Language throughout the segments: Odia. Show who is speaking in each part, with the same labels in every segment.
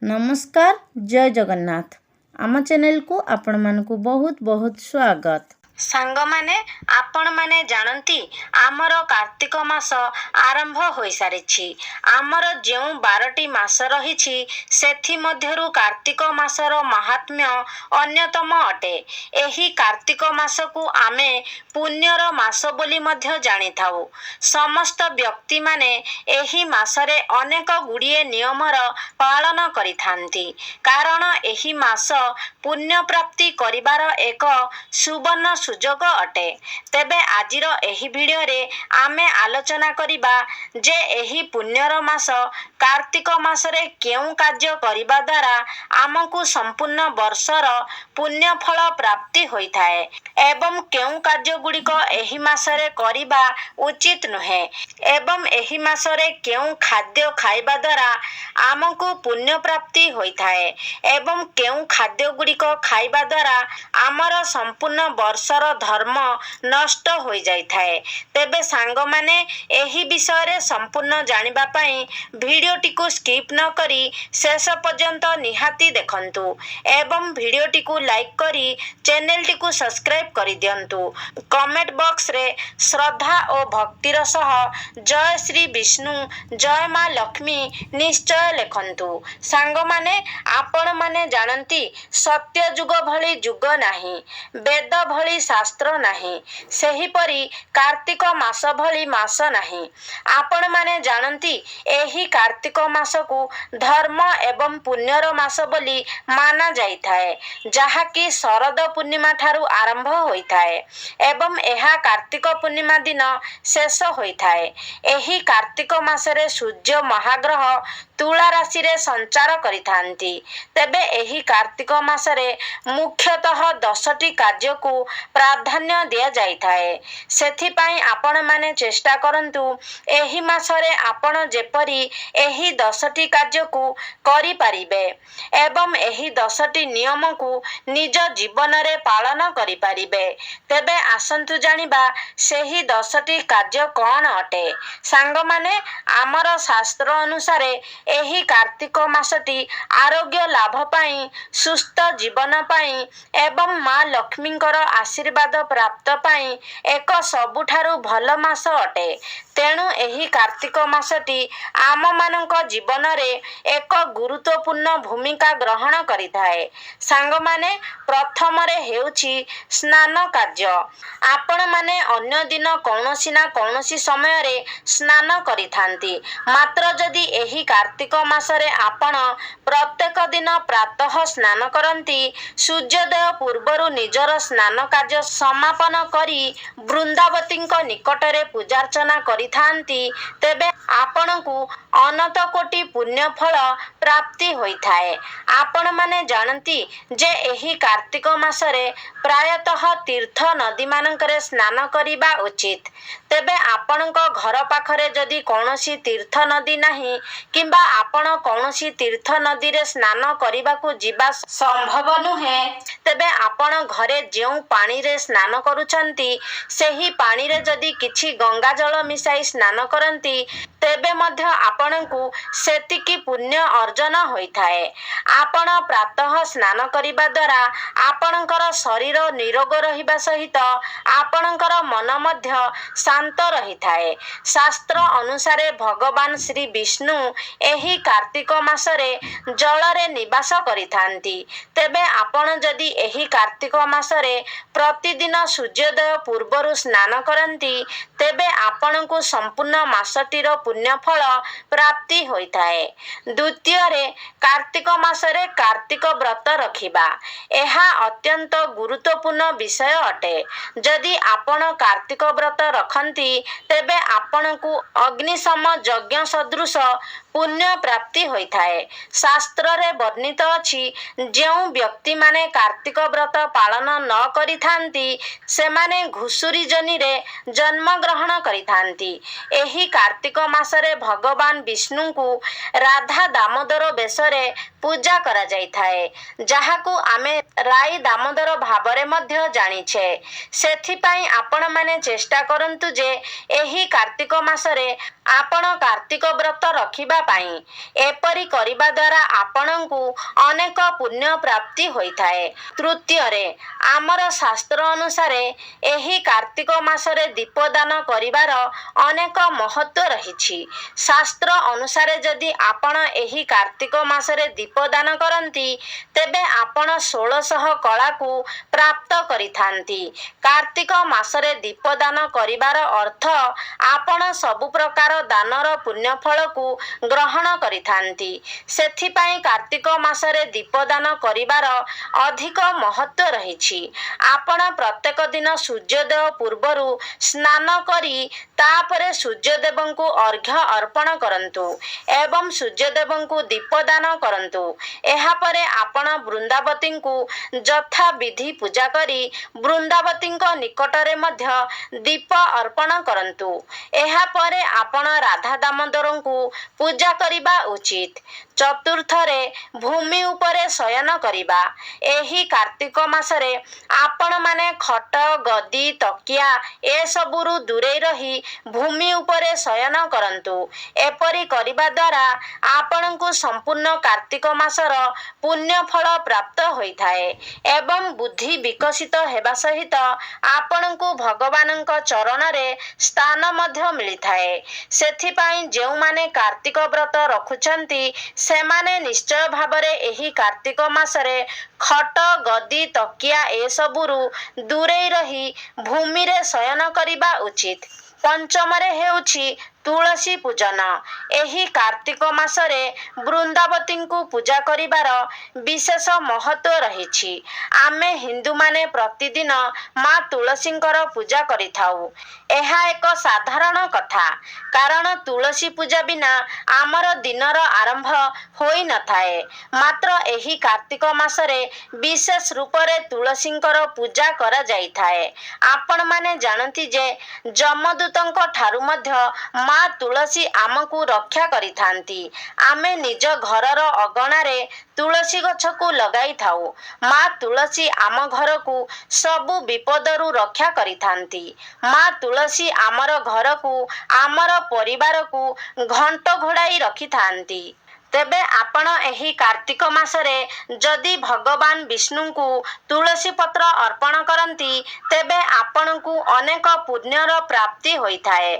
Speaker 1: नमस्कार जय जगन्नाथ आम चैनल को आपण मानकु बहुत बहुत स्वागत।
Speaker 2: सांग माने आपण माने जानती आमर कार्तिक मास आरंभ हो सारी आमर जो 12टी मास रही सेथि मध्यरु कार्तिक मासर महात्म्य अन्यतम अटे। एही कार्तिक मास को आमे पुण्यर मास बोली मध्य जानी थाउ। समस्त व्यक्ति माने एही मासरे अनेक गुड़िए नियमर पालन करिथांती कारण एही मास पुण्य प्राप्ति करिबार एक सुवर्ण सुजोग अटे। तेबे आजिर एही भिडियो रे आमे आलोचना करिबा जे एही पुण्यर मास कार्तिक मासरे केउ कार्य करिबा द्वारा आमको संपूर्ण वर्षर पुण्य फल प्राप्ति होइथाए एवं केउ कार्य गुड़िक एही मासरे करिबा उचित नुहे एवं एही मासरे केउ खाद्य खाइबा द्वारा आमको पुण्य प्राप्ति होइथाए एवं केउ खाद्य गुड़िक खाइबा द्वारा आमर संपूर्ण वर्षर धर्म नष्ट हो जाइथाए। तेबे सांग माने एही विषय रे संपूर्ण जानिबा पई भिडियोटी को स्किप न करी शेष पर्यंत निहाती देखंतु एवं भिडियोटी को लाइक करी चैनल टी को सब्सक्राइब करी दियंतु। कमेंट बॉक्स रे श्रद्धा और भक्तिर सह जय श्री विष्णु जय मां लक्ष्मी निश्चय लिखंतु। सांग माने आपण माने जानती सत्य जुग भली जुग नाही वेद भली शास्त्र नाही सही परी कार्तिक मास भली मास नाही। आपण माने जानती एही कार्तिक मास को धर्म एवं पुण्यर मास बोली माना जाइथाए जहा कि शरद पूर्णिमा ठारू आरंभ होइथाए एवं एहा कार्तिक पूर्णिमा दिन शेष होइथाए। एही कार्तिक मासरे सूर्य महाग्रह तुला राशि रे संचार करिथांती। तेबे एही कार्तिक मासरे मुख्यतः 10टी कार्य को प्राधान्य दिया जाइथाए। सेथि पई आपण माने चेष्टा करंतु एही मासरे आपण जेपरी एही 10टी कार्य को करि परिबे एवं एही 10टी नियम को निज जीवन रे पालन करि परिबे। तेबे आसंतु जानिबा सेही 10टी कार्य कोन अटे। सांग माने आमर शास्त्र अनुसारे एही कार्तिक मासटी आरोग्य लाभ पाई सुस्थ जीवन पाई एवं मां लक्ष्मींकर आशीर्वाद प्राप्त पाई एक सबुठारु भल मास अटे। तेणु एही कार्तिक मासटी आम मानक जीवन रे एक गुरुत्वपूर्ण भूमिका ग्रहण करिथाए। सांग माने प्रथम रे हेउछि स्नान कार्य। आपण माने अन्य दिन कौनसी ना कौनसी समय रे स्नान करिथांती मात्र जदि एही कार्तिक मासरे आपण प्रत्येक दिन प्रातः स्नान करंती सूर्योदय पूर्वरु निजर स्नान कार्य समापन करी वृंदावतीଙ୍କ निकटरे पूजार्चना करिथांती तेबे आपणकु अनंत कोटि पुण्य फल प्राप्ति होइथाए। आपण माने जानती जे एही कार्तिक मासरे प्रायतः तीर्थ नदी मानकरे स्नान करिबा उचित। तेबे आपणक घर पाखरे जदि कौनसी तीर्थ नदी नाही किंबा आपण कौनसी तीर्थ नदी रे स्नान करिबाकू जिबा संभव नुहे तेबे आपण घरे जेउ पानी रे स्नान करूछंती सेही पानी रे जदि किछि गंगा जल मिसाई स्नान करंती तेबे मध्य आपणकू सेतिकी पुण्य अर्जन होइथाए। आपण प्रातः स्नान करिबा द्वारा आपणकर शरीर निरोग रहिबा सहित आपणकर मन मध्य शांत रहिथाए। शास्त्र अनुसारे भगवान श्री विष्णु एही कार्तिक मासरे जल रे निवास करिथांती। तेबे आपण जदि एही कार्तिक मासरे प्रतिदिन सूर्योदय पूर्वरु स्नान करंती तेबे आपणकू संपूर्ण मासटीर पुण्य फल प्राप्ति होइथाए। द्वितीय रे कार्तिक मासरे कार्तिक व्रत रखिबा एहा अत्यंत गुरुत्वपूर्ण विषय अटे। जदि आपण कार्तिक व्रत रखंती तेबे आपणकू अग्निशम यज्ञ सदृश पुण्य प्राप्ति होइथाए। शास्त्र रे वर्णित अछि जेउ व्यक्ति माने कार्तिक व्रत पालन न करिथांती सेमाने घुसुरी जनी रे जन्म ग्रहण करिथांती। एही कार्तिक मासरे भगवान विष्णु को राधा दामोदर बेशरे ପୂଜା କରାଯାଇଥାଏ, ଯାହାକୁ ଆମେ ରାଇ ଦାମୋଦର ଭାବରେ ମଧ୍ୟ ଜାଣିଛେ। ସେଥିପାଇଁ ଆପଣମାନେ ଚେଷ୍ଟା କରନ୍ତୁ ଯେ ଏହି କାର୍ତ୍ତିକ ମାସରେ ଆପଣ କାର୍ତ୍ତିକ ବ୍ରତ ରଖିବା ପାଇଁ। ଏପରି କରିବା ଦ୍ୱାରା ଆପଣଙ୍କୁ ଅନେକ ପୁଣ୍ୟ ପ୍ରାପ୍ତି ହୋଇଥାଏ। ତୃତୀୟରେ, ଆମର ଶାସ୍ତ୍ର ଅନୁସାରେ ଏହି କାର୍ତ୍ତିକ ମାସରେ ଦୀପଦାନ କରିବାର ଅନେକ ମହତ୍ତ୍ୱ ରହିଛି। ଶାସ୍ତ୍ର ଅନୁସାରେ ଯଦି ଆପଣ ଏହି କାର୍ତ୍ତିକ ମାସରେ ଦୀପଦାନ କରନ୍ତି, ତେବେ ଆପଣ 1600 କଳାକୁ ପ୍ରାପ୍ତ କରିଥାନ୍ତି। କାର୍ତ୍ତିକ ମାସରେ ଦୀପଦାନ କରିବାର ଅର୍ଥ ଆପଣ ସବୁ ପ୍ରକାର ଦାନର ପୁଣ୍ୟଫଳକୁ ଗ୍ରହଣ କରିଥାନ୍ତି। ସେଥିପାଇଁ କାର୍ତ୍ତିକ ମାସରେ ଦୀପଦାନ କରିବାର ଅଧିକ ମହତ୍ତ୍ୱ ରହିଛି। ଆପଣ ପ୍ରତ୍ୟେକ ଦିନ ସୂର୍ଯ୍ୟୋଦୟ ପୂର୍ବରୁ ସ୍ନାନ କରି ତାପରେ ସୂର୍ଯ୍ୟଦେବଙ୍କୁ ଅର୍ଘ୍ୟ ଅର୍ପଣ କରନ୍ତୁ ଏବଂ ସୂର୍ଯ୍ୟଦେବଙ୍କୁ ଦୀପଦାନ କରନ୍ତୁ। ଏହାପରେ ଆପଣ ବୃନ୍ଦାବତୀଙ୍କୁ ଯଥାବିଧି ପୂଜା କରି ବୃନ୍ଦାବତୀଙ୍କ ନିକଟରେ ମଧ୍ୟ ଦୀପ ଅର୍ପଣ କରନ୍ତୁ। ଏହାପରେ ଆପଣ ରାଧା ଦାମୋଦରଙ୍କୁ ପୂଜା କରିବା ଉଚିତ। ଚତୁର୍ଥରେ, ଭୂମି ଉପରେ ଶୟନ କରିବା। ଏହି କାର୍ତ୍ତିକ ମାସରେ ଆପଣମାନେ ଖଟ, ଗଦି, ତକିଆ ଏସବୁରୁ ଦୂରେଇ ରହି ଭୂମି ଉପରେ ଶୟନ କରନ୍ତୁ। ଏପରି କରିବା ଦ୍ୱାରା ଆପଣଙ୍କୁ ସମ୍ପୂର୍ଣ୍ଣ କାର୍ତ୍ତିକ ମାସର ପୁଣ୍ୟଫଳ ପ୍ରାପ୍ତ ହୋଇଥାଏ ଏବଂ ବୁଦ୍ଧି ବିକଶିତ ହେବା ସହିତ ଆପଣଙ୍କୁ ଭଗବାନଙ୍କ ଚରଣରେ ସ୍ଥାନ ମଧ୍ୟ ମିଳିଥାଏ। ସେଥିପାଇଁ ଯେଉଁମାନେ କାର୍ତ୍ତିକ ବ୍ରତ ରଖୁଛନ୍ତି, ସେମାନେ ନିଶ୍ଚୟ ଭାବରେ ଏହି କାର୍ତ୍ତିକ ମାସରେ ଖଟ, ଗଦି, ତକିଆ ଏସବୁରୁ ଦୂରେଇ ରହି ଭୂମିରେ ଶୟନ କରିବା ଉଚିତ। ପଞ୍ଚମରେ ହେଉଛି ତୁଳସୀ ପୂଜନ। ଏହି କାର୍ତ୍ତିକ ମାସରେ ବୃନ୍ଦାବତୀଙ୍କୁ ପୂଜା କରିବାର ବିଶେଷ ମହତ୍ତ୍ୱ ରହିଛି। ଆମେ ହିନ୍ଦୁମାନେ ପ୍ରତିଦିନ ମା ତୁଳସୀଙ୍କର ପୂଜା କରିଥାଉ। ଏହା ଏକ ସାଧାରଣ କଥା, କାରଣ ତୁଳସୀ ପୂଜା ବିନା ଆମର ଦିନର ଆରମ୍ଭ ହୋଇନଥାଏ। ମାତ୍ର ଏହି କାର୍ତ୍ତିକ ମାସରେ ବିଶେଷ ରୂପରେ ତୁଳସୀଙ୍କର ପୂଜା କରାଯାଇଥାଏ। ଆପଣମାନେ ଜାଣନ୍ତି ଯେ ଯମଦୂତଙ୍କ ଠାରୁ ମଧ୍ୟ ମା ତୁଳସୀ ଆମକୁ ରକ୍ଷା କରିଥାନ୍ତି। ଆମେ ନିଜ ଘରର ଅଗଣାରେ ତୁଳସୀ ଗଛକୁ ଲଗାଇଥାଉ। ମା ତୁଳସୀ ଆମ ଘରକୁ ସବୁ ବିପଦରୁ ରକ୍ଷା କରିଥାନ୍ତି। ମା ତୁଳସୀ ଆମର ଘରକୁ, ଆମର ପରିବାରକୁ ଘଣ୍ଟ ଘୋଡ଼ାଇ ରଖିଥାନ୍ତି। ତେବେ ଆପଣ ଏହି କାର୍ତ୍ତିକ ମାସରେ ଯଦି ଭଗବାନ ବିଷ୍ଣୁଙ୍କୁ ତୁଳସୀ ପତ୍ର ଅର୍ପଣ କରନ୍ତି, ତେବେ ଆପଣଙ୍କୁ ଅନେକ ପୁଣ୍ୟର ପ୍ରାପ୍ତି ହୋଇଥାଏ।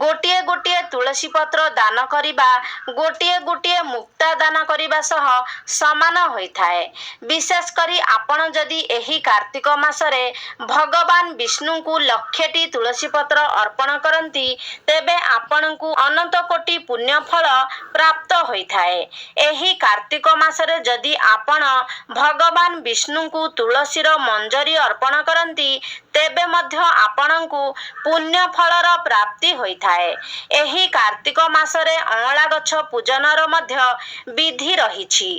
Speaker 2: ଗୋଟିଏ ଗୋଟିଏ ତୁଳସୀ ପତ୍ର ଦାନ କରିବା ଗୋଟିଏ ଗୋଟିଏ ମୁକ୍ତା ଦାନ କରିବା ସହ ସମାନ ହୋଇଥାଏ। ବିଶେଷ କରି ଆପଣ ଯଦି ଏହି କାର୍ତ୍ତିକ ମାସରେ ଭଗବାନ ବିଷ୍ଣୁଙ୍କୁ 1,00,000ଟି ତୁଳସୀ ପତ୍ର ଅର୍ପଣ କରନ୍ତି, ତେବେ ଆପଣଙ୍କୁ ଅନନ୍ତ କୋଟି ପୁଣ୍ୟଫଳ ପ୍ରାପ୍ତ ହୋଇଥାଏ। ଏହି କାର୍ତ୍ତିକ ମାସରେ ଯଦି ଆପଣ ଭଗବାନ ବିଷ୍ଣୁଙ୍କୁ ତୁଳସୀର ମଞ୍ଜରୀ ଅର୍ପଣ କରନ୍ତି, ତେବେ ମଧ୍ୟ ଆପଣଙ୍କୁ ପୁଣ୍ୟ ଫଳର ପ୍ରାପ୍ତି ହୋଇଥାଏ। ଏହି କାର୍ତ୍ତିକ ମାସରେ ଅଁଳା ଗଛ ପୂଜନର ମଧ୍ୟ ବିଧି ରହିଛି।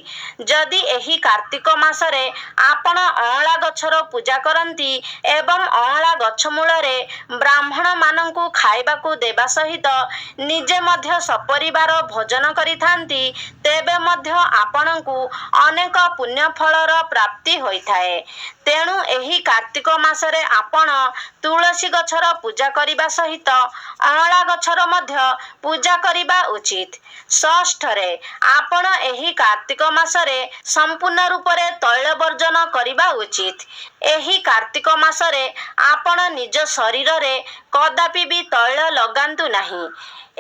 Speaker 2: ଯଦି ଏହି କାର୍ତ୍ତିକ ମାସରେ ଆପଣ ଅଁଳା ଗଛର ପୂଜା କରନ୍ତି ଏବଂ ଅଁଳା ଗଛ ମୂଳରେ ବ୍ରାହ୍ମଣମାନଙ୍କୁ ଖାଇବାକୁ ଦେବା ସହିତ ନିଜେ ମଧ୍ୟ ସପରିବାର ଭୋଜନ କରିଥାନ୍ତି, ତେବେ ମଧ୍ୟ ଆପଣଙ୍କୁ ଅନେକ ପୁଣ୍ୟଫଳର ପ୍ରାପ୍ତି ହୋଇଥାଏ। ତେଣୁ ଏହି କାର୍ତ୍ତିକ ମାସରେ ଆପଣ ତୁଳସୀ ଗଛର ପୂଜା କରିବା ସହିତ ଅଁଳା ଗଛର ମଧ୍ୟ ପୂଜା କରିବା ଉଚିତ। ଷଷ୍ଠରେ, ଆପଣ ଏହି କାର୍ତ୍ତିକ ମାସରେ ସମ୍ପୂର୍ଣ୍ଣ ରୂପରେ ତୈଳ ବର୍ଜନ କରିବା ଉଚିତ। ଏହି କାର୍ତ୍ତିକ ମାସରେ ଆପଣ ନିଜ ଶରୀରରେ କଦାପି ବି ତୈଳ ଲଗାନ୍ତୁ ନାହିଁ।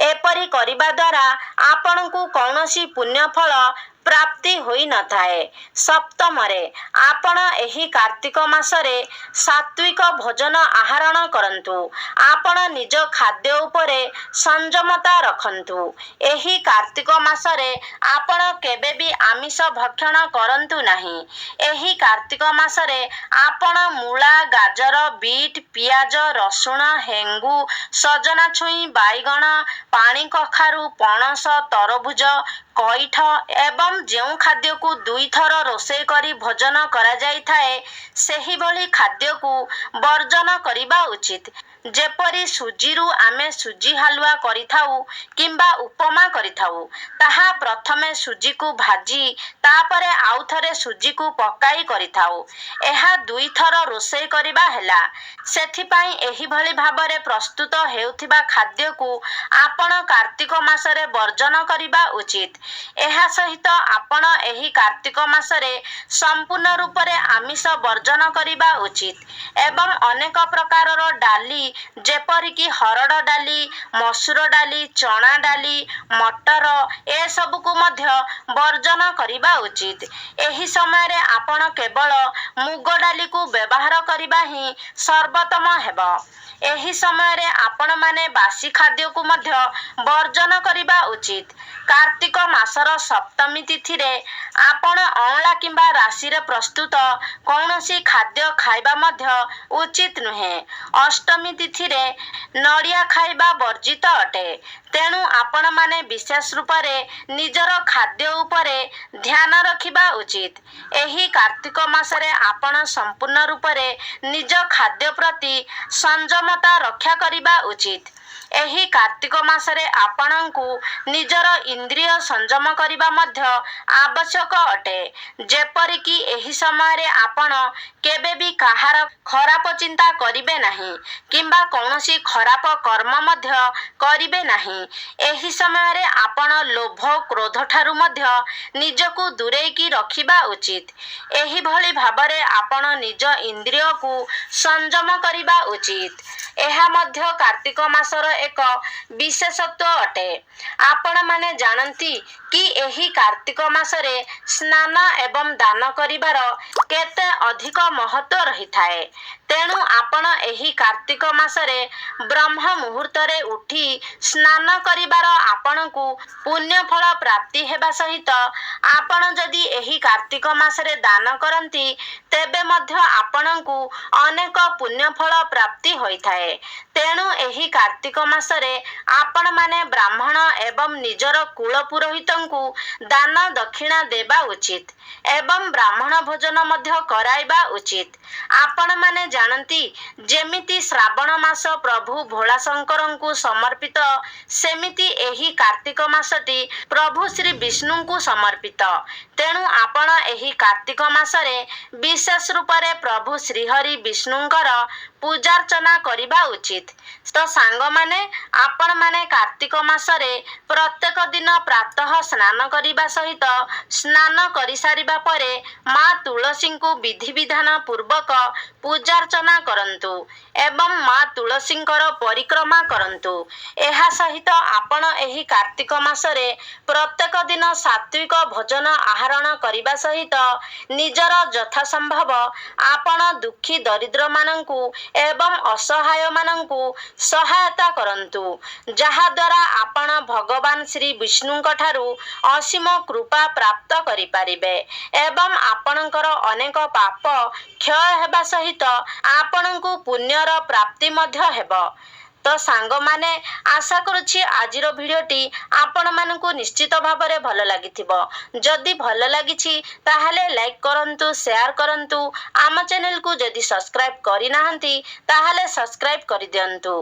Speaker 2: ଏପରି କରିବା ଦ୍ୱାରା ଆପଣଙ୍କୁ କୌଣସି ପୁଣ୍ୟଫଳ ପ୍ରାପ୍ତି ହୋଇନଥାଏ। ସପ୍ତମରେ, ଆପଣ ଏହି କାର୍ତ୍ତିକ ମାସରେ ସାତ୍ତ୍ୱିକ ଭୋଜନ ଆହରଣ କରନ୍ତୁ। ଆପଣ ନିଜ ଖାଦ୍ୟ ଉପରେ ସଂଯମତା ରଖନ୍ତୁ। ଏହି କାର୍ତ୍ତିକ ମାସରେ ଆପଣ କେବେ ବି ଆମିଷ ଭକ୍ଷଣ କରନ୍ତୁ ନାହିଁ। ଏହି କାର୍ତ୍ତିକ ମାସରେ ଆପଣ ମୂଳା, ଗାଜର, ବିଟ୍, ପିଆଜ, ରସୁଣ, ହେଙ୍ଗୁ, ସଜନା ଛୁଇଁ, ବାଇଗଣ, ପାଣି କଖାରୁ, ପଣସ, ତରଭୁଜ, କଇଠ ଏବଂ ଯେଉଁ ଖାଦ୍ୟକୁ 2 ଥର ରୋଷେଇ କରି ଭୋଜନ କରାଯାଇଥାଏ ସେହିଭଳି ଖାଦ୍ୟକୁ ବର୍ଜନ କରିବା ଉଚିତ। ଯେପରି ସୁଜିରୁ ଆମେ ସୁଜି ହାଲୁଆ କରିଥାଉ କିମ୍ବା ଉପମା କରିଥାଉ, ତାହା ପ୍ରଥମେ ସୁଜିକୁ ଭାଜି ତାପରେ ଆଉ ଥରେ ସୁଜିକୁ ପକାଇ କରିଥାଉ। ଏହା 2 ଥର ରୋଷେଇ କରିବା ହେଲା। ସେଥିପାଇଁ ଏହିଭଳି ଭାବରେ ପ୍ରସ୍ତୁତ ହେଉଥିବା ଖାଦ୍ୟକୁ ଆପଣ କାର୍ତ୍ତିକ ମାସରେ ବର୍ଜନ କରିବା ଉଚିତ। ଏହା ସହିତ ଆପଣ ଏହି କାର୍ତ୍ତିକ ମାସରେ ସମ୍ପୂର୍ଣ୍ଣ ରୂପରେ ଆମିଷ ବର୍ଜନ କରିବା ଉଚିତ ଏବଂ ଅନେକ ପ୍ରକାରର ଡାଲି ଯେପରିକି ହରଡ଼ ଡାଲି, ମସୁର ଡାଲି, ଚଣା ଡାଲି, ମଟର ଏସବୁକୁ ମଧ୍ୟ ବର୍ଜନ କରିବା ଉଚିତ। ଏହି ସମୟରେ ଆପଣ କେବଳ ମୁଗ ଡାଲିକୁ ବ୍ୟବହାର କରିବା ହିଁ ସର୍ବୋତ୍ତମ ହେବ। ଏହି ସମୟରେ ଆପଣମାନେ ବାସି ଖାଦ୍ୟକୁ ମଧ୍ୟ ବର୍ଜନ କରିବା ଉଚିତ। କାର୍ତ୍ତିକ ମାସର ସପ୍ତମୀ ତିଥିରେ ଆପଣ ଅଁଳା କିମ୍ବା ରାଶିରେ ପ୍ରସ୍ତୁତ କୌଣସି ଖାଦ୍ୟ ଖାଇବା ମଧ୍ୟ ଉଚିତ ନୁହେଁ। ଅଷ୍ଟମୀ ତିଥିରେ ନଡ଼ିଆ ଖାଇବା ବର୍ଜିତ ଅଟେ। ତେଣୁ ଆପଣମାନେ ବିଶେଷ ରୂପରେ ନିଜର ଖାଦ୍ୟ ଉପରେ ଧ୍ୟାନ ରଖିବା ଉଚିତ। ଏହି କାର୍ତ୍ତିକ ମାସରେ ଆପଣ ସମ୍ପୂର୍ଣ୍ଣ ରୂପରେ ନିଜ ଖାଦ୍ୟ ପ୍ରତି ସଂଯମତା ରକ୍ଷା କରିବା ଉଚିତ। ଏହି କାର୍ତ୍ତିକ ମାସରେ ଆପଣଙ୍କୁ ନିଜର ଇନ୍ଦ୍ରିୟ ସଂଯମ କରିବା ମଧ୍ୟ ଆବଶ୍ୟକ ଅଟେ। ଯେପରିକି ଏହି ସମୟରେ ଆପଣ କେବେ ବି କାହାର ଖରାପ ଚିନ୍ତା କରିବେ ନାହିଁ କିମ୍ବା କୌଣସି ଖରାପ କର୍ମ ମଧ୍ୟ କରିବେ ନାହିଁ। ଏହି ସମୟରେ ଆପଣ ଲୋଭ, କ୍ରୋଧଠାରୁ ମଧ୍ୟ ନିଜକୁ ଦୂରେଇକି ରଖିବା ଉଚିତ। ଏହିଭଳି ଭାବରେ ଆପଣ ନିଜ ଇନ୍ଦ୍ରିୟକୁ ସଂଯମ କରିବା ଉଚିତ। ଏହା ମଧ୍ୟ କାର୍ତ୍ତିକ ମାସର ଏକ ବିଶେଷତ୍ୱ ଅଟେ। ଆପଣମାନେ ଜାଣନ୍ତି କି ଏହି କାର୍ତ୍ତିକ ମାସରେ ସ୍ନାନ ଏବଂ ଦାନ କରିବାର କେତେ ଅଧିକ ମହତ୍ୱ ରହିଥାଏ। ତେଣୁ ଆପଣ ଏହି କାର୍ତ୍ତିକ ମାସରେ ବ୍ରହ୍ମ ମୁହୂର୍ତ୍ତରେ ଉଠି ସ୍ନାନ କରିବାର ଆପଣଙ୍କୁ ପୁଣ୍ୟ ଫଳ ପ୍ରାପ୍ତି ହେବା ସହିତ ଆପଣ ଯଦି ଏହି କାର୍ତ୍ତିକ ମାସରେ ଦାନ କରନ୍ତି ତେବେ ମଧ୍ୟ ଆପଣଙ୍କୁ ଅନେକ ପୁଣ୍ୟ ଫଳ ପ୍ରାପ୍ତି ହୋଇଥାଏ। ତେଣୁ ଏହି କାର୍ତ୍ତିକ ମାସରେ ଆପଣମାନେ ବ୍ରାହ୍ମଣ ଏବଂ ନିଜର କୁଳ ପୁରୋହିତଙ୍କୁ ଦାନ ଦକ୍ଷିଣା ଦେବା ଉଚିତ ଏବଂ ବ୍ରାହ୍ମଣ ଭୋଜନ ମଧ୍ୟ କରାଇବା ଉଚିତ। ଆପଣମାନେ ଜାଣନ୍ତି ଯେମିତି ଶ୍ରାବଣ ମାସ ପ୍ରଭୁ ଭୋଳାଶଙ୍କରଙ୍କୁ ସମର୍ପିତ, ସେମିତି ଏହି କାର୍ତ୍ତିକ ମାସଟି ପ୍ରଭୁ ଶ୍ରୀ ବିଷ୍ଣୁଙ୍କୁ ସମର୍ପିତ। ତେଣୁ ଆପଣ ଏହି କାର୍ତ୍ତିକ ମାସରେ ବିଶେଷ ରୂପରେ ପ୍ରଭୁ ଶ୍ରୀହରି ବିଷ୍ଣୁଙ୍କର ପୂଜାର୍ଚ୍ଚନା କରିବା ଉଚିତ। ତ ସାଙ୍ଗମାନେ, ଆପଣମାନେ କାର୍ତ୍ତିକ ମାସରେ ପ୍ରତ୍ୟେକ ଦିନ ପ୍ରାତଃ ସ୍ନାନ କରିବା ସହିତ ସ୍ନାନ କରିସାରିବା ପରେ ମା ତୁଳସୀଙ୍କୁ ବିଧିବିଧାନ ପୂର୍ବକ ପୂଜାର୍ଚ୍ଚନା କରନ୍ତୁ ଏବଂ ମା ତୁଳସୀଙ୍କର ପରିକ୍ରମା କରନ୍ତୁ। ଏହା ସହିତ ଆପଣ ଏହି କାର୍ତ୍ତିକ ମାସରେ ପ୍ରତ୍ୟେକ ଦିନ ସାତ୍ୱିକ ଭୋଜନ ଆହରଣ କରିବା ସହିତ ନିଜର ଯଥାସମ୍ଭବ ଆପଣ ଦୁଃଖୀ ଦରିଦ୍ରମାନଙ୍କୁ ଏବଂ ଅସହାୟମାନଙ୍କୁ ସହାୟତା କରନ୍ତୁ, ଯାହାଦ୍ୱାରା ଆପଣ ଭଗବାନ ଶ୍ରୀ ବିଷ୍ଣୁଙ୍କ ଠାରୁ ଅସୀମ କୃପା ପ୍ରାପ୍ତ କରିପାରିବେ ଏବଂ ଆପଣଙ୍କର ଅନେକ ପାପ କ୍ଷୟ ହେବା ସହିତ ଆପଣଙ୍କୁ ପୁଣ୍ୟର ପ୍ରାପ୍ତି ମଧ୍ୟ ହେବ। ତ ସାଙ୍ଗମାନେ, ଆଶା କରୁଛି ଆଜିର ଭିଡ଼ିଓଟି ଆପଣମାନଙ୍କୁ ନିଶ୍ଚିତ ଭାବରେ ଭଲ ଲାଗିଥିବ। ଯଦି ଭଲ ଲାଗିଛି ତାହେଲେ ଲାଇକ୍ କରନ୍ତୁ, ସେୟାର କରନ୍ତୁ। ଆମ ଚ୍ୟାନେଲକୁ ଯଦି ସବସ୍କ୍ରାଇବ୍ କରିନାହାନ୍ତି ତାହେଲେ ସବସ୍କ୍ରାଇବ୍ କରିଦିଅନ୍ତୁ।